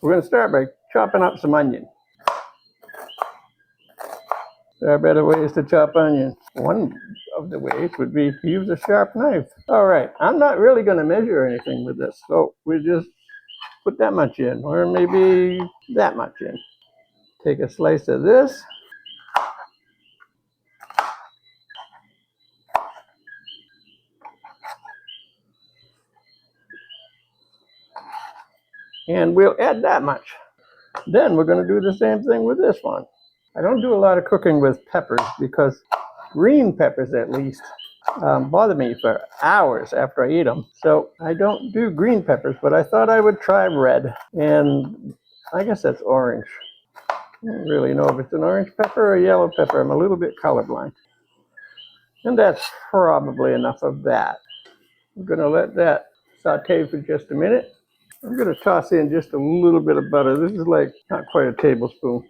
We're going to start by chopping up some onion. There are better ways to chop onions. One of the ways would be to use a sharp knife. All right, I'm not really going to measure anything with this, so we just put that much in, or maybe that much in. Take a slice of this. And we'll add that much. Then we're going to do the same thing with this one. I don't do a lot of cooking with peppers because green peppers, at least, bother me for hours after I eat them. So I don't do green peppers, but I thought I would try red. And I guess that's orange. I don't really know if it's an orange pepper or a yellow pepper. I'm a little bit colorblind. And that's probably enough of that. I'm going to let that saute for just a minute. I'm going to toss in just a little bit of butter. This is like not quite a tablespoon.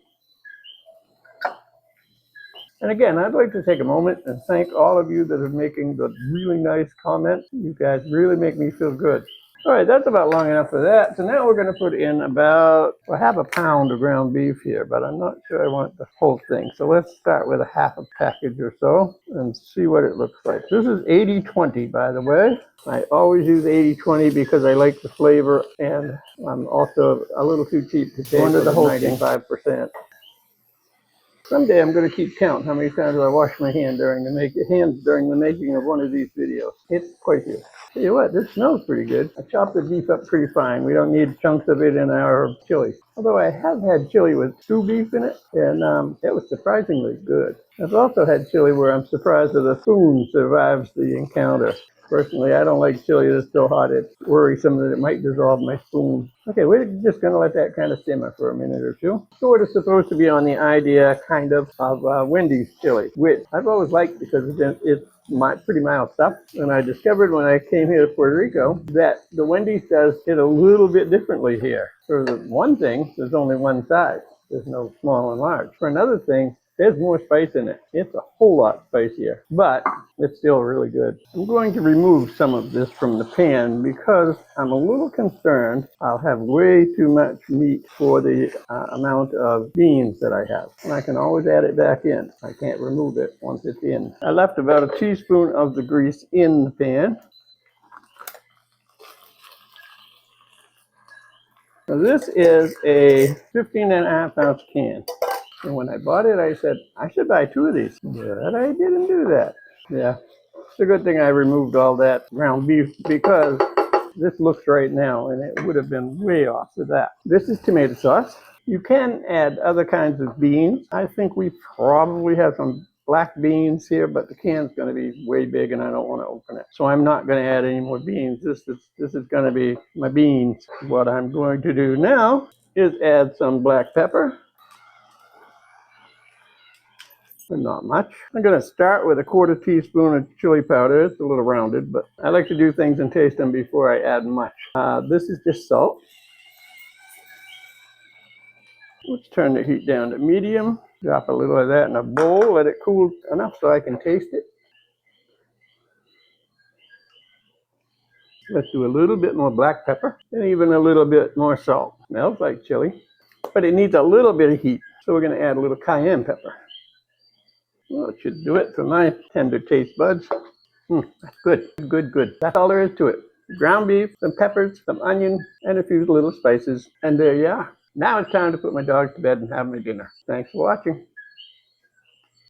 And again, I'd like to take a moment and thank all of you that are making the really nice comments. You guys really make me feel good. All right, that's about long enough for that. So now we're going to put in about, well, half a pound of ground beef here, but I'm not sure I want the whole thing. So let's start with a half a package or so and see what it looks like. This is 80-20, by the way. I always use 80-20 because I like the flavor, and I'm also a little too cheap to pay for the whole 95%. Someday I'm going to keep count how many times I wash my hands during the making of one of these videos. It's quite good. Tell you what, this smells pretty good. I chopped the beef up pretty fine. We don't need chunks of it in our chili. Although I have had chili with stew beef in it, and it was surprisingly good. I've also had chili where I'm surprised that the spoon survives the encounter. Personally, I don't like chili that's so hot it's worrisome that it might dissolve my spoon. Okay, we're just going to let that kind of simmer for a minute or two. Sort of supposed to be on the idea, kind of Wendy's chili, which I've always liked because it's pretty mild stuff. And I discovered when I came here to Puerto Rico that the Wendy's does it a little bit differently here. For the one thing, there's only one size. There's no small and large. For another thing, there's more spice in it. It's a whole lot spicier, but it's still really good. I'm going to remove some of this from the pan because I'm a little concerned I'll have way too much meat for the amount of beans that I have. And I can always add it back in. I can't remove it once it's in. I left about a teaspoon of the grease in the pan. Now this is a 15.5-ounce can. And when I bought it, I said, I should buy 2 of these. But I didn't do that. Yeah, it's a good thing I removed all that ground beef because this looks right now, and it would have been way off with that. This is tomato sauce. You can add other kinds of beans. I think we probably have some black beans here, but the can's going to be way big, and I don't want to open it. So I'm not going to add any more beans. This is going to be my beans. What I'm going to do now is add some black pepper. But not much. I'm going to start with a 1/4 teaspoon of chili powder. It's a little rounded, but I like to do things and taste them before I add much. This is just salt. Let's turn the heat down to medium. Drop a little of that in a bowl. Let it cool enough so I can taste it. Let's do a little bit more black pepper and even a little bit more salt. Smells like chili, but it needs a little bit of heat. So we're going to add a little cayenne pepper. Well, it should do it for my tender taste buds. Good, good, good. That's all there is to it. Ground beef, some peppers, some onion, and a few little spices. And there you are. Now it's time to put my dog to bed and have my dinner. Thanks for watching.